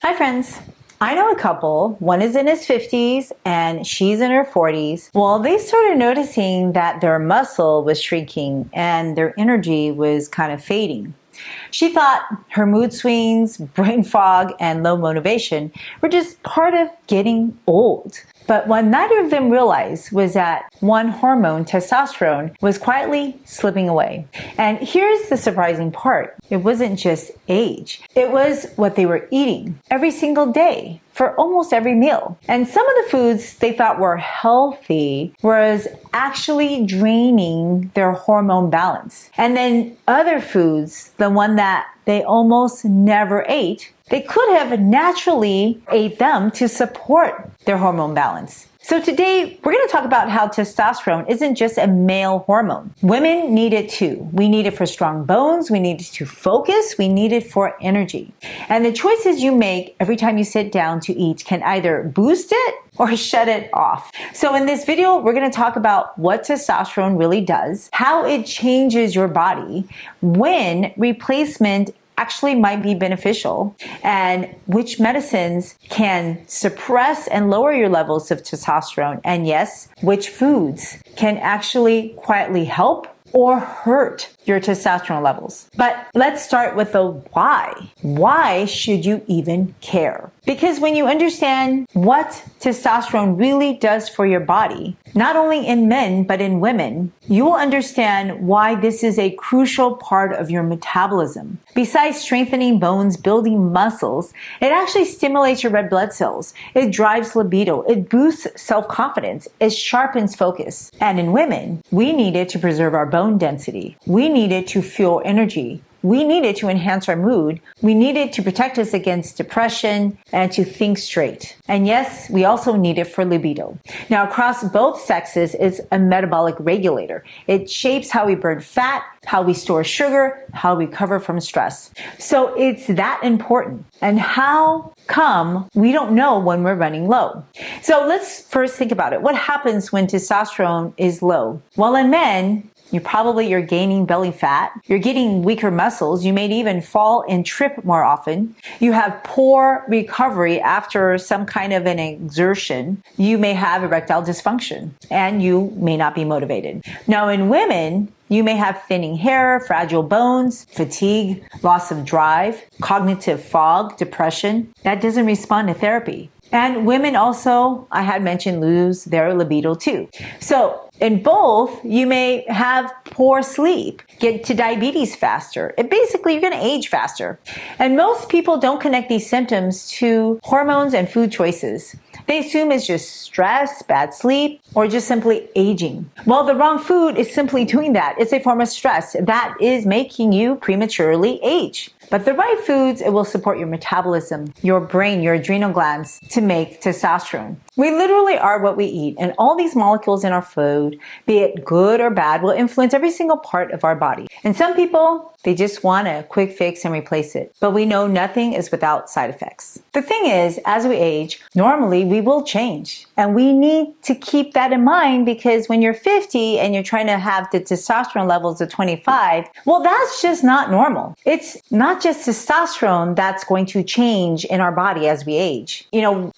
Hi friends. I know a couple, one is in his 50s and she's in her 40s. Well, they started noticing that their muscle was shrinking and their energy was kind of fading. She thought her mood swings, brain fog, and low motivation were just part of getting old. But what neither of them realized was that one hormone, testosterone, was quietly slipping away. And here's the surprising part. It wasn't just age. It was what they were eating every single day for almost every meal. And some of the foods they thought were healthy was actually draining their hormone balance. And then other foods, the one that they almost never ate, they could have naturally ate them to support their hormone balance. So today, we're going to talk about how testosterone isn't just a male hormone. Women need it too. We need it for strong bones. We need it to focus. We need it for energy. And the choices you make every time you sit down to eat can either boost it or shut it off. So in this video, we're going to talk about what testosterone really does, how it changes your body, when replacement actually might be beneficial, and which medicines can suppress and lower your levels of testosterone, and yes, which foods can actually quietly help or hurt your testosterone levels. But let's start with the why. Why should you even care? Because when you understand what testosterone really does for your body, not only in men, but in women, you will understand why this is a crucial part of your metabolism. Besides strengthening bones, building muscles, it actually stimulates your red blood cells. It drives libido. It boosts self-confidence. It sharpens focus. And in women, we need it to preserve our bone density. We need it to fuel energy. We need it to enhance our mood. We need it to protect us against depression and to think straight. And yes, we also need it for libido. Now, across both sexes, it's a metabolic regulator. It shapes how we burn fat, how we store sugar, how we recover from stress. So it's that important. And how come we don't know when we're running low? So let's first think about it. What happens when testosterone is low? Well, in men, you're gaining belly fat, you're getting weaker muscles, you may even fall and trip more often, you have poor recovery after some kind of an exertion, you may have erectile dysfunction, and you may not be motivated. Now in women, you may have thinning hair, fragile bones, fatigue, loss of drive, cognitive fog, depression that doesn't respond to therapy. And women also, I had mentioned, lose their libido too. So in both, you may have poor sleep, get to diabetes faster. Basically, you're going to age faster. And most people don't connect these symptoms to hormones and food choices. They assume it's just stress, bad sleep, or just simply aging. Well, the wrong food is simply doing that. It's a form of stress that is making you prematurely age. But the right foods, it will support your metabolism, your brain, your adrenal glands to make testosterone. We literally are what we eat, and all these molecules in our food, be it good or bad, will influence every single part of our body. And some people, they just want a quick fix and replace it. But we know nothing is without side effects. The thing is, as we age, normally we will change. And we need to keep that in mind, because when you're 50 and you're trying to have the testosterone levels of 25, well, that's just not normal. It's not just testosterone that's going to change in our body as we age.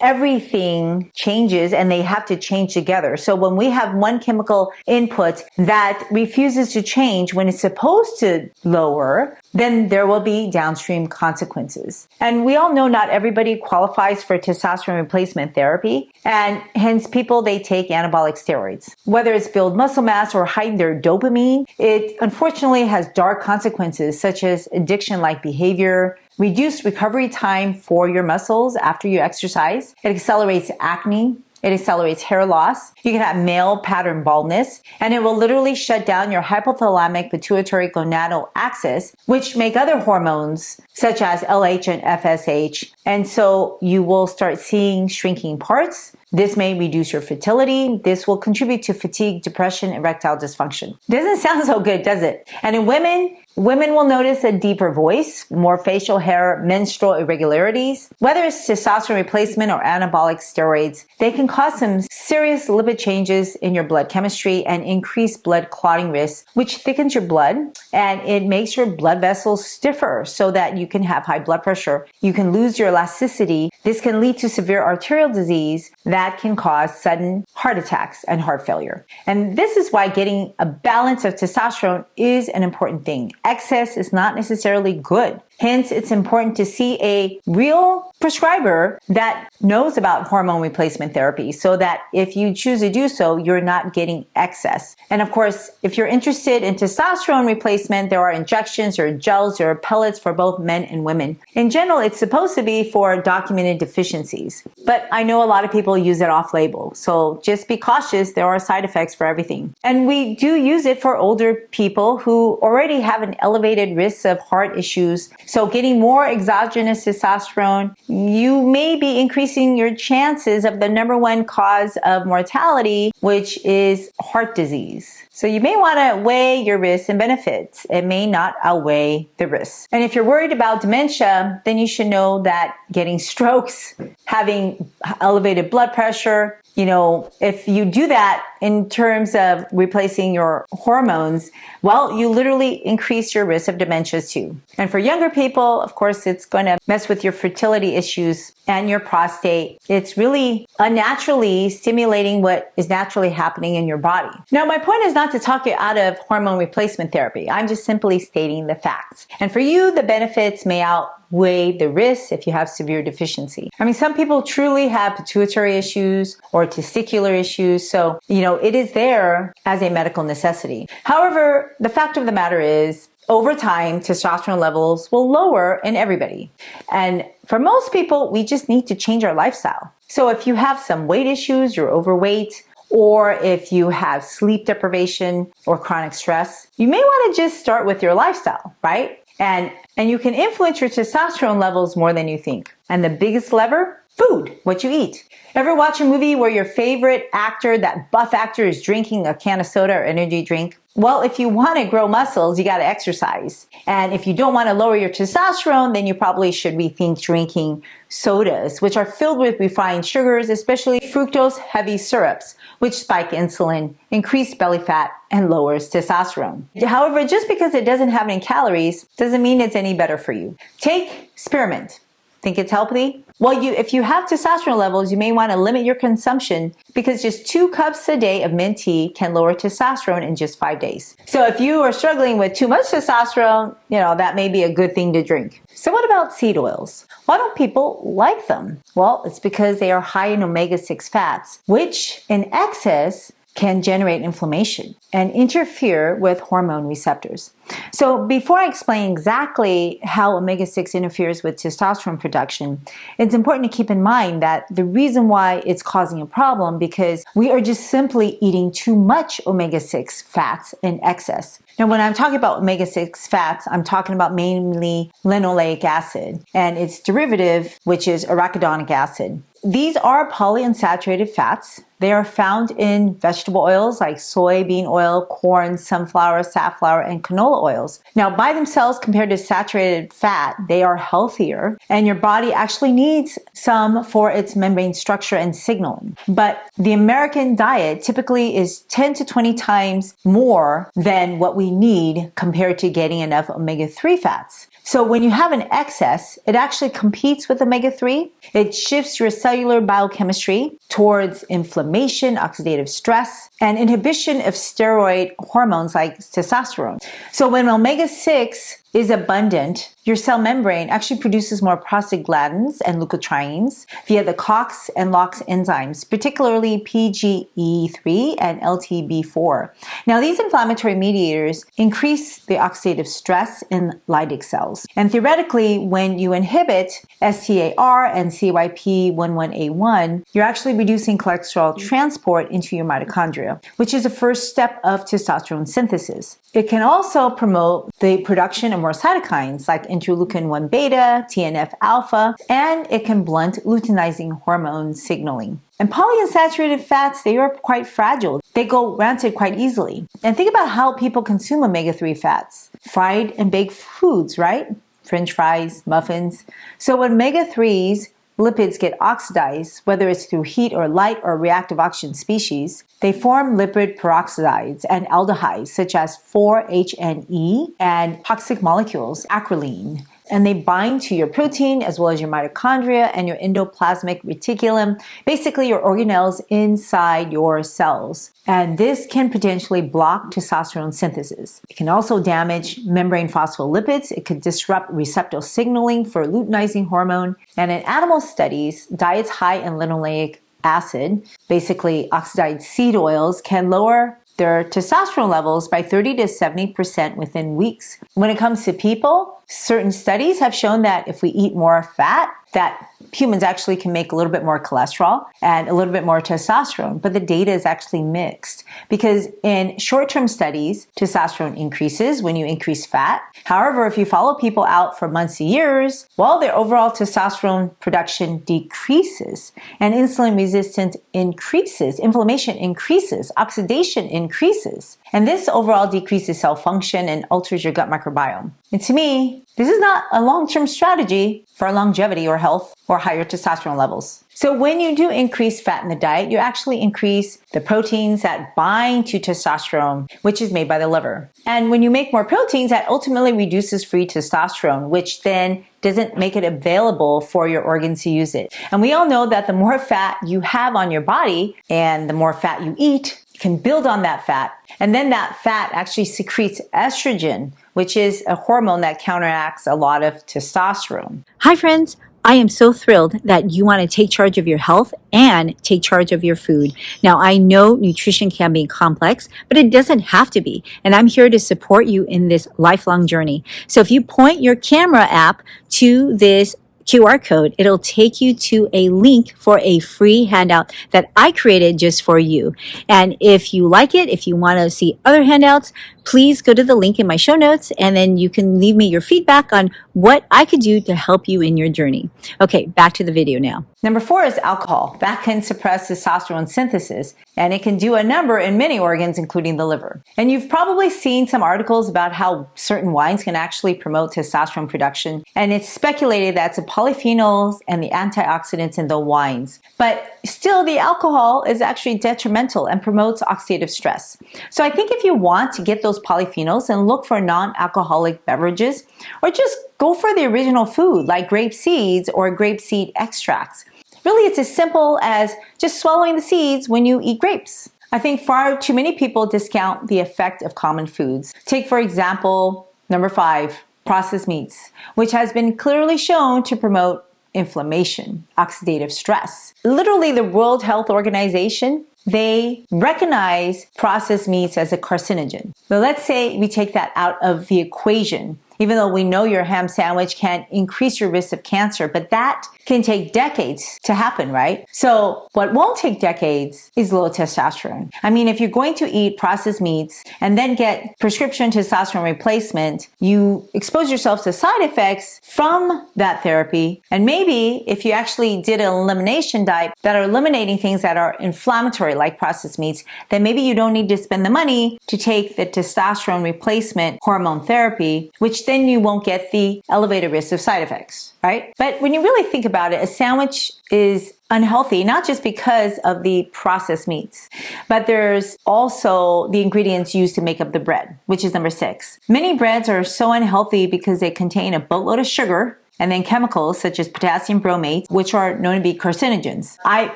Everything changes and they have to change together. So when we have one chemical input that refuses to change when it's supposed to lower, then there will be downstream consequences. And we all know not everybody qualifies for testosterone replacement therapy, and hence people, they take anabolic steroids. Whether it's build muscle mass or heighten their dopamine, it unfortunately has dark consequences such as addiction-like behavior, reduced recovery time for your muscles after you exercise. It accelerates acne. It accelerates hair loss. You can have male pattern baldness, and it will literally shut down your hypothalamic pituitary gonadal axis, which make other hormones such as LH and FSH. And so you will start seeing shrinking parts. This may reduce your fertility. This will contribute to fatigue, depression, erectile dysfunction. Doesn't sound so good, does it? And in women, Women will notice a deeper voice, more facial hair, menstrual irregularities. Whether it's testosterone replacement or anabolic steroids, they can cause some serious lipid changes in your blood chemistry and increase blood clotting risk, which thickens your blood and it makes your blood vessels stiffer so that you can have high blood pressure. You can lose your elasticity. This can lead to severe arterial disease that can cause sudden heart attacks and heart failure. And this is why getting a balance of testosterone is an important thing. Excess is not necessarily good. Hence, it's important to see a real prescriber that knows about hormone replacement therapy so that if you choose to do so, you're not getting excess. And of course, if you're interested in testosterone replacement, there are injections or gels or pellets for both men and women. In general, it's supposed to be for documented deficiencies. But I know a lot of people use it off-label. So just be cautious. There are side effects for everything. And we do use it for older people who already have an elevated risk of heart issues. So getting more exogenous testosterone, you may be increasing your chances of the number one cause of mortality, which is heart disease. So you may want to weigh your risks and benefits. It may not outweigh the risks. And if you're worried about dementia, then you should know that getting strokes, having elevated blood pressure, if you do that in terms of replacing your hormones, well, you literally increase your risk of dementia too. And for younger people, of course, it's going to mess with your fertility issues and your prostate. It's really unnaturally stimulating what is naturally happening in your body. Now, my point is not to talk you out of hormone replacement therapy. I'm just simply stating the facts. And for you, the benefits may outweigh the risks if you have severe deficiency. I mean, some people truly have pituitary issues or testicular issues. So, it is there as a medical necessity. However, the fact of the matter is, over time, testosterone levels will lower in everybody. And for most people, we just need to change our lifestyle. So if you have some weight issues, you're overweight, or if you have sleep deprivation or chronic stress, you may want to just start with your lifestyle, right? And you can influence your testosterone levels more than you think. And the biggest lever? Food, what you eat. Ever watch a movie where your favorite actor, that buff actor, is drinking a can of soda or energy drink? Well, if you want to grow muscles, you got to exercise. And if you don't want to lower your testosterone, then you probably should rethink drinking sodas, which are filled with refined sugars, especially fructose-heavy syrups, which spike insulin, increase belly fat, and lowers testosterone. However, just because it doesn't have any calories doesn't mean it's any better for you. Take spearmint. Think it's healthy? Well, if you have testosterone levels, you may want to limit your consumption because just 2 cups a day of mint tea can lower testosterone in just 5 days. So if you are struggling with too much testosterone, that may be a good thing to drink. So what about seed oils? Why don't people like them? Well, it's because they are high in omega-6 fats, which in excess can generate inflammation and interfere with hormone receptors. So before I explain exactly how omega-6 interferes with testosterone production, it's important to keep in mind that the reason why it's causing a problem because we are just simply eating too much omega-6 fats in excess. Now, when I'm talking about omega-6 fats, I'm talking about mainly linoleic acid and its derivative, which is arachidonic acid. These are polyunsaturated fats. They are found in vegetable oils like soybean oil, corn, sunflower, safflower, and canola oils. Now, by themselves, compared to saturated fat, they are healthier, and your body actually needs some for its membrane structure and signaling. But the American diet typically is 10 to 20 times more than what we need compared to getting enough omega-3 fats. So when you have an excess, it actually competes with omega-3. It shifts your cellular biochemistry towards inflammation, oxidative stress, and inhibition of steroid hormones like testosterone. So when omega-6 is abundant, your cell membrane actually produces more prostaglandins and leukotrienes via the COX and LOX enzymes, particularly PGE3 and LTB4. Now, these inflammatory mediators increase the oxidative stress in Leydig cells. And theoretically, when you inhibit STAR and CYP11A1, you're actually reducing cholesterol transport into your mitochondria, which is the first step of testosterone synthesis. It can also promote the production of of more cytokines like interleukin-1 beta, TNF alpha, and it can blunt luteinizing hormone signaling. And polyunsaturated fats, they are quite fragile. They go rancid quite easily. And think about how people consume omega-3 fats. Fried and baked foods, right? French fries, muffins. So when omega-3s, lipids get oxidized, whether it's through heat or light or reactive oxygen species, they form lipid peroxides and aldehydes such as 4-HNE and toxic molecules, acrolein. And they bind to your protein as well as your mitochondria and your endoplasmic reticulum, basically your organelles inside your cells. And this can potentially block testosterone synthesis. It can also damage membrane phospholipids. It could disrupt receptor signaling for luteinizing hormone. And in animal studies, diets high in linoleic acid, basically oxidized seed oils, can lower their testosterone levels by 30 to 70% within weeks. When it comes to people, certain studies have shown that if we eat more fat, that humans actually can make a little bit more cholesterol and a little bit more testosterone, but the data is actually mixed because in short-term studies, testosterone increases when you increase fat. However, if you follow people out for months to years, well, their overall testosterone production decreases and insulin resistance increases, inflammation increases, oxidation increases. And this overall decreases cell function and alters your gut microbiome. And to me, this is not a long-term strategy for longevity or health or higher testosterone levels. So when you do increase fat in the diet, you actually increase the proteins that bind to testosterone, which is made by the liver. And when you make more proteins, that ultimately reduces free testosterone, which then doesn't make it available for your organs to use it. And we all know that the more fat you have on your body and the more fat you eat, you can build on that fat. And then that fat actually secretes estrogen, which is a hormone that counteracts a lot of testosterone. Hi friends, I am so thrilled that you want to take charge of your health and take charge of your food. Now, I know nutrition can be complex, but it doesn't have to be. And I'm here to support you in this lifelong journey. So if you point your camera app to this QR code, it'll take you to a link for a free handout that I created just for you. And if you like it, if you want to see other handouts, please go to the link in my show notes and then you can leave me your feedback on what I could do to help you in your journey. Okay, back to the video now. Number 4 is alcohol. That can suppress testosterone synthesis, and it can do a number in many organs, including the liver. And you've probably seen some articles about how certain wines can actually promote testosterone production, and it's speculated that it's the polyphenols and the antioxidants in the wines. But still, the alcohol is actually detrimental and promotes oxidative stress. So I think if you want to get those polyphenols, and look for non-alcoholic beverages, or just go for the original food like grape seeds or grape seed extracts. Really, it's as simple as just swallowing the seeds when you eat grapes. I think far too many people discount the effect of common foods. Take, for example, number 5, processed meats, which has been clearly shown to promote inflammation, oxidative stress. Literally, the World Health Organization, they recognize processed meats as a carcinogen. But let's say we take that out of the equation. Even though we know your ham sandwich can increase your risk of cancer, but that can take decades to happen, right? So what won't take decades is low testosterone. I mean, if you're going to eat processed meats and then get prescription testosterone replacement, you expose yourself to side effects from that therapy. And maybe if you actually did an elimination diet that are eliminating things that are inflammatory like processed meats, then maybe you don't need to spend the money to take the testosterone replacement hormone therapy, which then you won't get the elevated risk of side effects, right? But when you really think about it, a sandwich is unhealthy, not just because of the processed meats, but there's also the ingredients used to make up the bread, which is number 6. Many breads are so unhealthy because they contain a boatload of sugar and then chemicals such as potassium bromate, which are known to be carcinogens.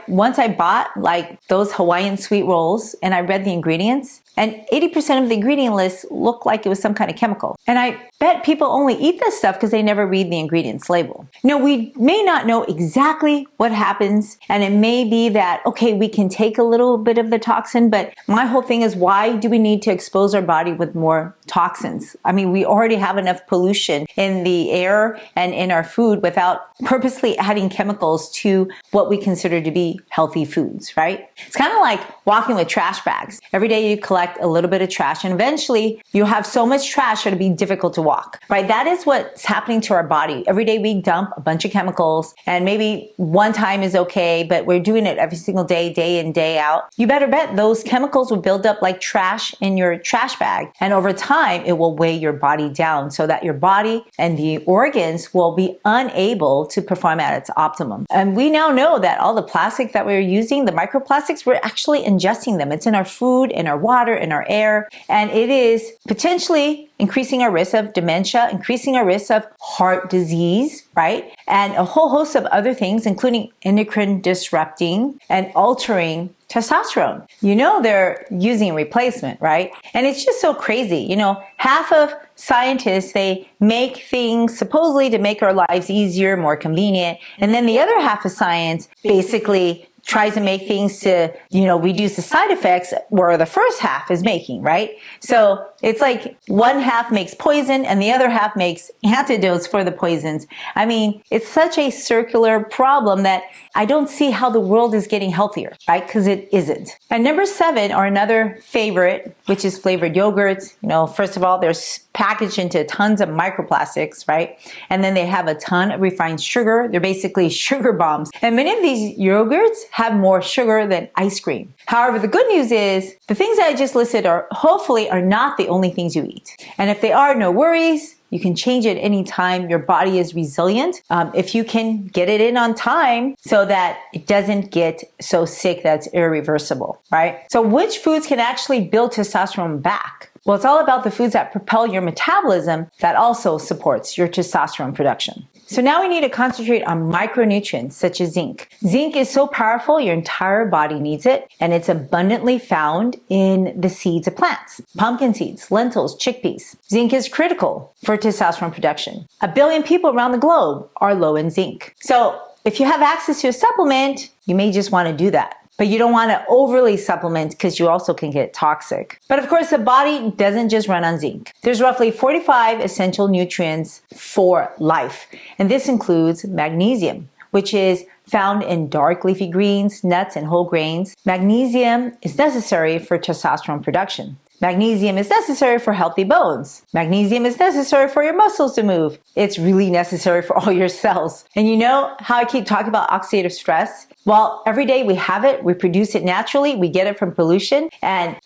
Once I bought like those Hawaiian sweet rolls and I read the ingredients, and 80% of the ingredient list looked like it was some kind of chemical. And I bet people only eat this stuff because they never read the ingredients label. We may not know exactly what happens, and it may be that, okay, we can take a little bit of the toxin, but my whole thing is, why do we need to expose our body with more toxins? I mean, we already have enough pollution in the air and in our food without purposely adding chemicals to what we consider to be healthy foods, right? It's kind of like walking with trash bags. Every day you collect collect a little bit of trash, and eventually you have so much trash it'll be difficult to walk, right? That is what's happening to our body. Every day we dump a bunch of chemicals, and maybe one time is okay, but we're doing it every single day, day in, day out. You better bet those chemicals will build up like trash in your trash bag. And over time, it will weigh your body down so that your body and the organs will be unable to perform at its optimum. And we now know that all the plastic that we're using, the microplastics, we're actually ingesting them. It's in our food, in our water, in our air, and it is potentially increasing our risk of dementia, increasing our risk of heart disease, right? And a whole host of other things, including endocrine disrupting and altering testosterone. You know they're using a replacement, right? And it's just so crazy. You know, half of scientists, they make things supposedly to make our lives easier, more convenient. And then the other half of science basically tries to make things to, reduce the side effects where the first half is making, right? So it's like one half makes poison and the other half makes antidotes for the poisons. I mean, it's such a circular problem that I don't see how the world is getting healthier, right? Because it isn't. And number 7, or another favorite, which is flavored yogurts. First of all, they're packaged into tons of microplastics, right? And then they have a ton of refined sugar. They're basically sugar bombs. And many of these yogurts have more sugar than ice cream. However, the good news is the things that I just listed hopefully are not the only things you eat. And if they are, no worries. You can change it anytime. Your body is resilient. If you can get it in on time so that it doesn't get so sick that's irreversible, right? So which foods can actually build testosterone back? Well, it's all about the foods that propel your metabolism that also supports your testosterone production. So now we need to concentrate on micronutrients such as zinc. Zinc is so powerful, your entire body needs it, and it's abundantly found in the seeds of plants, pumpkin seeds, lentils, chickpeas. Zinc is critical for testosterone production. 1 billion people around the globe are low in zinc. So if you have access to a supplement, you may just want to do that. But you don't want to overly supplement because you also can get toxic. But of course, the body doesn't just run on zinc. There's roughly 45 essential nutrients for life. And this includes magnesium, which is found in dark leafy greens, nuts, and whole grains. Magnesium is necessary for testosterone production. Magnesium is necessary for healthy bones. Magnesium is necessary for your muscles to move. It's really necessary for all your cells. And you know how I keep talking about oxidative stress? Well, every day we have it, we produce it naturally, we get it from pollution,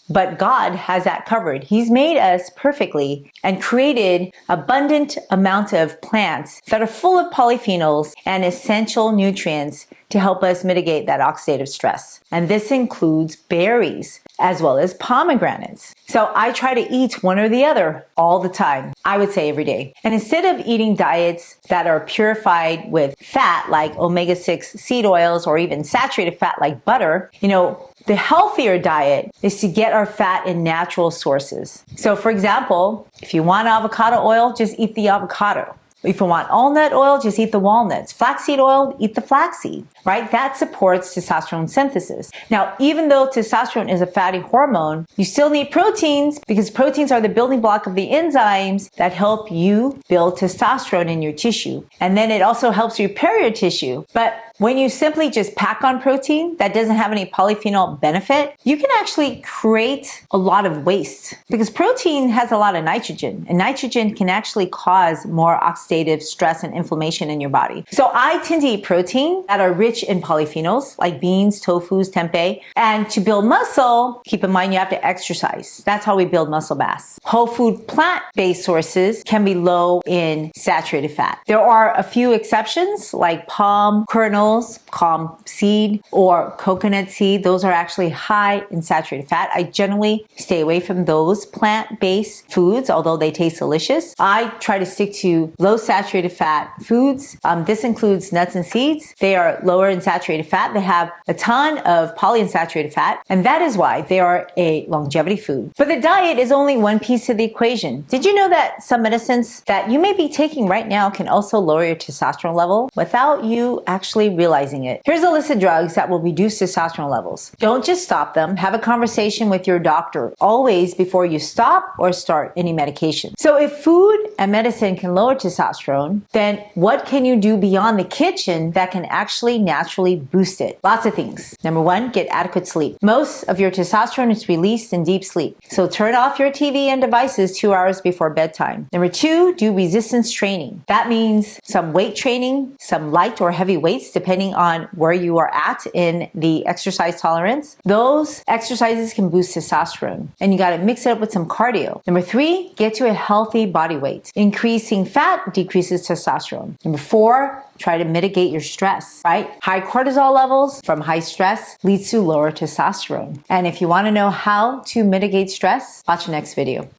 but God has that covered. He's made us perfectly and created abundant amount of plants that are full of polyphenols and essential nutrients to help us mitigate that oxidative stress. And this includes berries as well as pomegranates. So I try to eat one or the other all the time. I would say every day. And instead of eating diets that are purified with fat like omega-6 seed oils or even saturated fat like butter, the healthier diet is to get our fat in natural sources. So for example, if you want avocado oil, just eat the avocado. If you want walnut oil, just eat the walnuts. Flaxseed oil, eat the flaxseed, right? That supports testosterone synthesis. Now, even though testosterone is a fatty hormone, you still need proteins because proteins are the building block of the enzymes that help you build testosterone in your tissue. And then it also helps repair your tissue. But when you simply just pack on protein that doesn't have any polyphenol benefit, you can actually create a lot of waste because protein has a lot of nitrogen, and nitrogen can actually cause more oxidative stress and inflammation in your body. So I tend to eat protein that are rich in polyphenols like beans, tofus, tempeh. And to build muscle, keep in mind you have to exercise. That's how we build muscle mass. Whole food plant-based sources can be low in saturated fat. There are a few exceptions like palm kernels, palm seed, or coconut seed. Those are actually high in saturated fat. I generally stay away from those plant-based foods, although they taste delicious. I try to stick to low saturated fat foods. This includes nuts and seeds. They are lower in saturated fat. They have a ton of polyunsaturated fat, and that is why they are a longevity food. But the diet is only one piece of the equation. Did you know that some medicines that you may be taking right now can also lower your testosterone level without you actually realizing it? Here's a list of drugs that will reduce testosterone levels. Don't just stop them. Have a conversation with your doctor always before you stop or start any medication. So if food and medicine can lower testosterone testosterone, then what can you do beyond the kitchen that can actually naturally boost it? Lots of things. Number one, get adequate sleep. Most of your testosterone is released in deep sleep. So turn off your TV and devices 2 hours before bedtime. Number two, do resistance training. That means some weight training, some light or heavy weights, depending on where you are at in the exercise tolerance. Those exercises can boost testosterone, and you got to mix it up with some cardio. Number three, get to a healthy body weight. Increasing fat decreases testosterone. Number four, try to mitigate your stress, right? High cortisol levels from high stress leads to lower testosterone. And if you want to know how to mitigate stress, watch the next video.